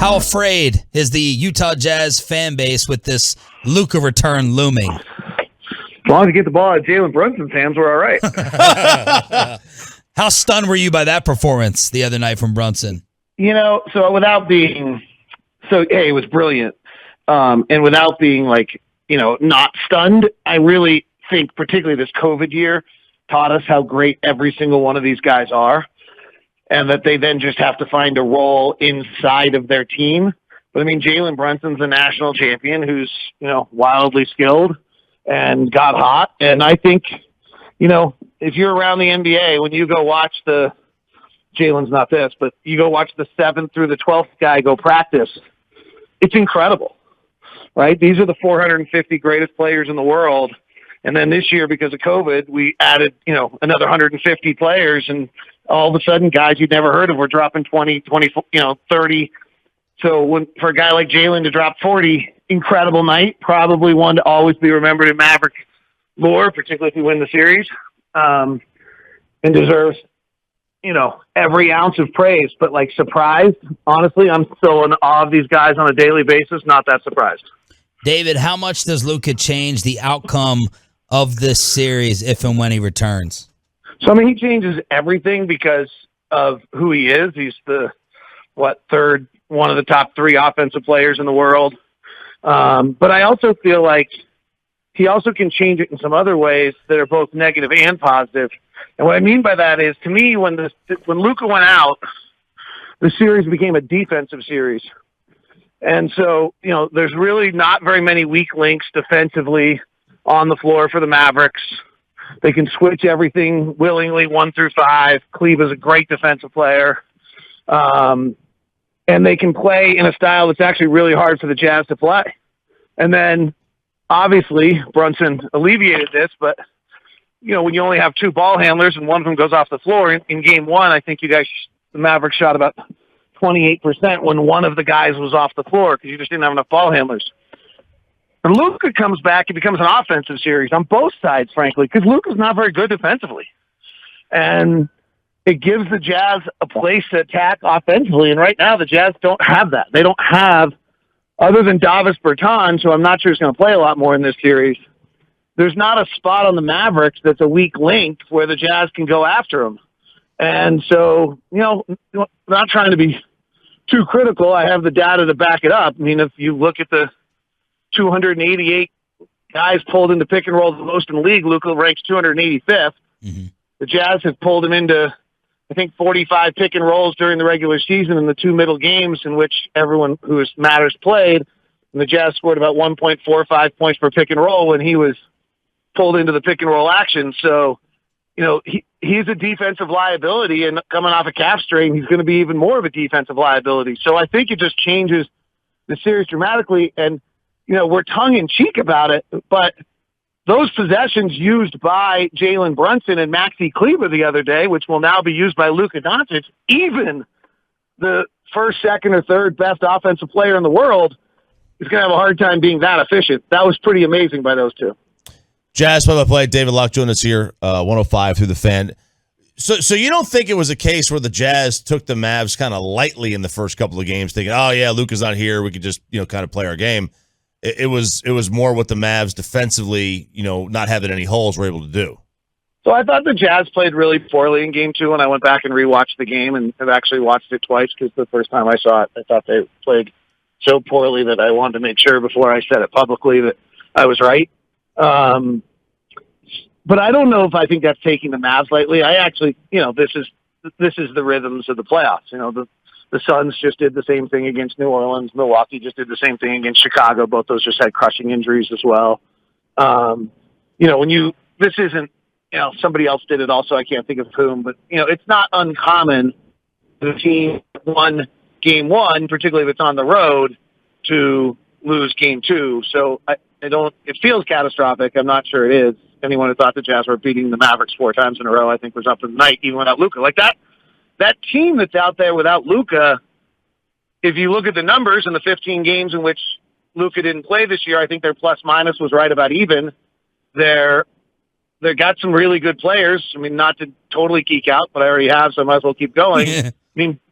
How afraid is the Utah Jazz fan base with this Luka return looming? As long as you get the ball out of Jalen Brunson's hands, we're all right. How stunned were you by that performance the other night from Brunson? So without being it was brilliant. And without being not stunned, I really think particularly this COVID year taught us how great every single one of these guys are, and that they then just have to find a role inside of their team. But I mean, Jalen Brunson's a national champion who's, wildly skilled and got hot. And I think, if you're around the NBA, when you go watch Jalen's not this, but you go watch the 7th through the 12th guy go practice, it's incredible, right? These are the 450 greatest players in the world. And then this year, because of COVID, we added, another 150 players, and all of a sudden guys you'd never heard of were dropping 20, 30. So for a guy like Jalen to drop 40, incredible night, probably one to always be remembered in Maverick lore, particularly if you win the series, and deserves, every ounce of praise. But surprised, honestly, I'm still in awe of these guys on a daily basis, not that surprised. David, how much does Luka change the outcome of this series if and when he returns? So, he changes everything because of who he is. He's the, third, one of the top 3 offensive players in the world. But I also feel like he also can change it in some other ways that are both negative and positive. And what I mean by that is, to me, when Luka went out, the series became a defensive series. And so, there's really not very many weak links defensively on the floor for the Mavericks. They can switch everything willingly 1 through 5. Kleber's a great defensive player. And they can play in a style that's actually really hard for the Jazz to play. And then, obviously, Brunson alleviated this, but, when you only have 2 ball handlers and one of them goes off the floor, in game 1, I think the Mavericks shot about 28% when one of the guys was off the floor because you just didn't have enough ball handlers. And Luka comes back, it becomes an offensive series on both sides, frankly, because Luka's not very good defensively. And it gives the Jazz a place to attack offensively, and right now the Jazz don't have that. They don't have, other than Davis Bertans, who I'm not sure is going to play a lot more in this series, there's not a spot on the Mavericks that's a weak link where the Jazz can go after them. And so, not trying to be too critical, I have the data to back it up. If you look at the 288 guys pulled into pick and roll the most in the league, Luka ranks 285th. Mm-hmm. The Jazz have pulled him into, I think, 45 pick and rolls during the regular season in the 2 middle games in which everyone who matters played. And the Jazz scored about 1.45 points per pick and roll when he was pulled into the pick and roll action. So, he's a defensive liability, and coming off a calf strain, he's going to be even more of a defensive liability. So I think it just changes the series dramatically. And, we're tongue-in-cheek about it, but those possessions used by Jalen Brunson and Maxi Kleber the other day, which will now be used by Luka Doncic, even the first, second, or third best offensive player in the world, is going to have a hard time being that efficient. That was pretty amazing by those two. Jazz play-by-play, David Locke joined us here, 105 through the Fan. So you don't think it was a case where the Jazz took the Mavs kind of lightly in the first couple of games, thinking, oh, yeah, Luka's not here, we could just kind of play our game. It was more what the Mavs defensively, not having any holes, were able to do. So I thought the Jazz played really poorly in game 2, and I went back and rewatched the game and have actually watched it twice because the first time I saw it, I thought they played so poorly that I wanted to make sure before I said it publicly that I was right. But I don't know if I think that's taking the Mavs lightly. I actually, this is the rhythms of the playoffs. The Suns just did the same thing against New Orleans. Milwaukee just did the same thing against Chicago. Both those just had crushing injuries as well. This isn't, somebody else did it also. I can't think of whom, but it's not uncommon for the team won game 1, particularly if it's on the road, to lose game 2. So it feels catastrophic. I'm not sure it is. Anyone who thought the Jazz were beating the Mavericks 4 times in a row, I think, was up in the night, even without Luka. That team that's out there without Luka, if you look at the numbers in the 15 games in which Luka didn't play this year, I think their plus-minus was right about even. They got some really good players. Not to totally geek out, but I already have, so I might as well keep going.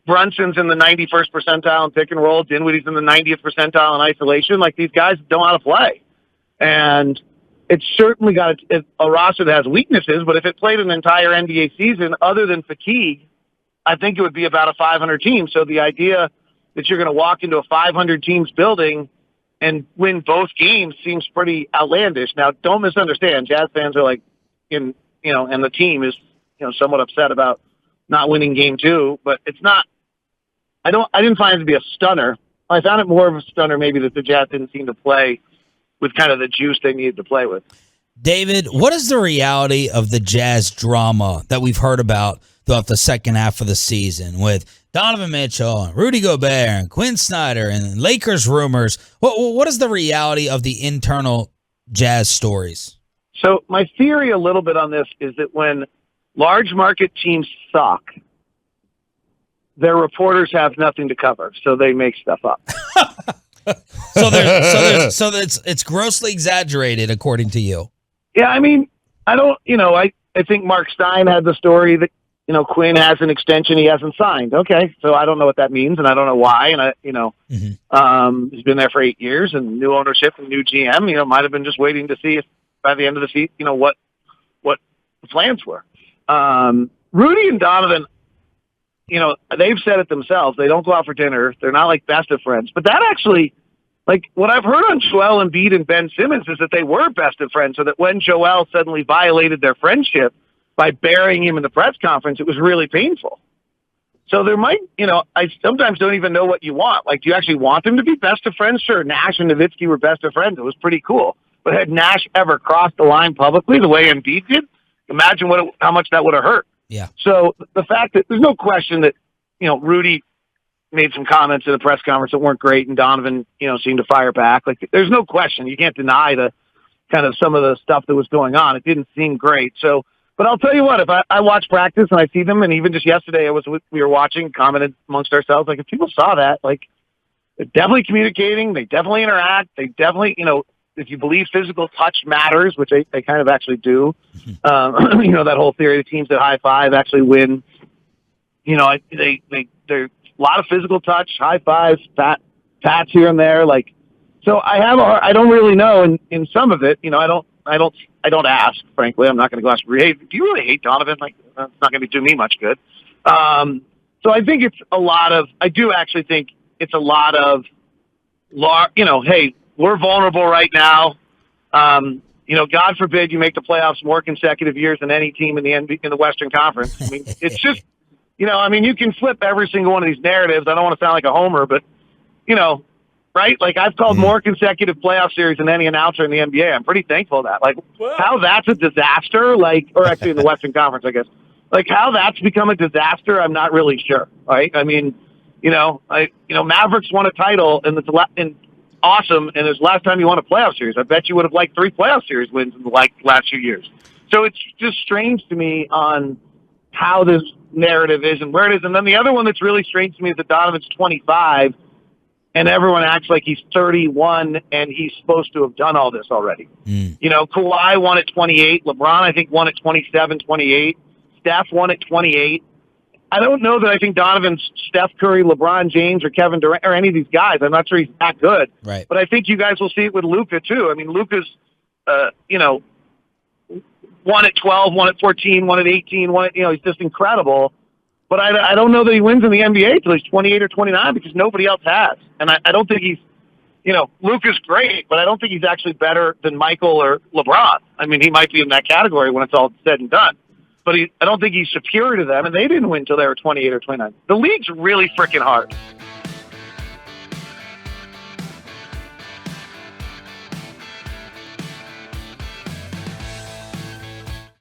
Brunson's in the 91st percentile in pick and roll. Dinwiddie's in the 90th percentile in isolation. Like, these guys know how to play. And it's certainly got a roster that has weaknesses, but if it played an entire NBA season other than fatigue, I think it would be about a 500 team. So the idea that you're going to walk into a 500 teams building and win both games seems pretty outlandish. Now, don't misunderstand. Jazz fans are like, and the team is, somewhat upset about not winning game 2, but it's not. I didn't find it to be a stunner. I found it more of a stunner maybe that the Jazz didn't seem to play with kind of the juice they needed to play with. David, what is the reality of the Jazz drama that we've heard about throughout the second half of the season with Donovan Mitchell and Rudy Gobert and Quinn Snyder and Lakers rumors? What is the reality of the internal Jazz stories? So my theory a little bit on this is that when large market teams suck, their reporters have nothing to cover, so they make stuff up. So it's grossly exaggerated, according to you. Yeah, I mean, I don't, I think Mark Stein had the story that, Quinn has an extension he hasn't signed. Okay, so I don't know what that means, and I don't know why. And he's been there for 8 years, and new ownership and new GM. Might have been just waiting to see if by the end of the season, what the plans were. Rudy and Donovan, they've said it themselves. They don't go out for dinner. They're not like best of friends. But that actually, like, what I've heard on Joel Embiid and Ben Simmons is that they were best of friends, so that when Joel suddenly violated their friendship by burying him in the press conference, it was really painful. So there might, I sometimes don't even know what you want. Like, do you actually want them to be best of friends? Sure, Nash and Nowitzki were best of friends. It was pretty cool. But had Nash ever crossed the line publicly the way Embiid did, imagine how much that would have hurt. Yeah. So the fact that there's no question that, Rudy made some comments in the press conference that weren't great, and Donovan, seemed to fire back. Like, there's no question. You can't deny the kind of some of the stuff that was going on. It didn't seem great. So, but I'll tell you what, if I watch practice and I see them, and even just yesterday we were watching, commented amongst ourselves, like, if people saw that, like, they're definitely communicating, they definitely interact, they definitely, if you believe physical touch matters, which they kind of actually do, that whole theory of teams that high five actually win. They're a lot of physical touch, high fives, pats here and there. Like, so I don't really know in some of it. I don't ask, frankly. I'm not going to go ask, hey, do you really hate Donovan? Like, that's not going to do me much good. So I think I do actually think it's a lot of, hey, we're vulnerable right now. God forbid you make the playoffs more consecutive years than any team in the Western Conference. I mean, it's just, you can flip every single one of these narratives. I don't want to sound like a homer, but, right? Like, I've called more consecutive playoff series than any announcer in the NBA. I'm pretty thankful for that. Like, how that's a disaster, or actually in the Western Conference, I guess. Like, how that's become a disaster, I'm not really sure, right? I mean, Mavericks won a title, and it's awesome, and it's the last time you won a playoff series. I bet you would have liked 3 playoff series wins in the last few years. So it's just strange to me on how this narrative is and where it is. And then the other one that's really strange to me is that Donovan's 25, and everyone acts like he's 31, and he's supposed to have done all this already. Kawhi won at 28. LeBron, I think, won at 27, 28. Steph won at 28. I don't know that I think Donovan's Steph Curry, LeBron James, or Kevin Durant, or any of these guys. I'm not sure he's that good. Right. But I think you guys will see it with Luka, too. I mean, Luka's, won at 12, won at 14, won at 18, he's just incredible. But I don't know that he wins in the NBA until he's 28 or 29 because nobody else has. And I don't think he's, Luka's great, but I don't think he's actually better than Michael or LeBron. I mean, he might be in that category when it's all said and done. But I don't think he's superior to them, and they didn't win until they were 28 or 29. The league's really freaking hard.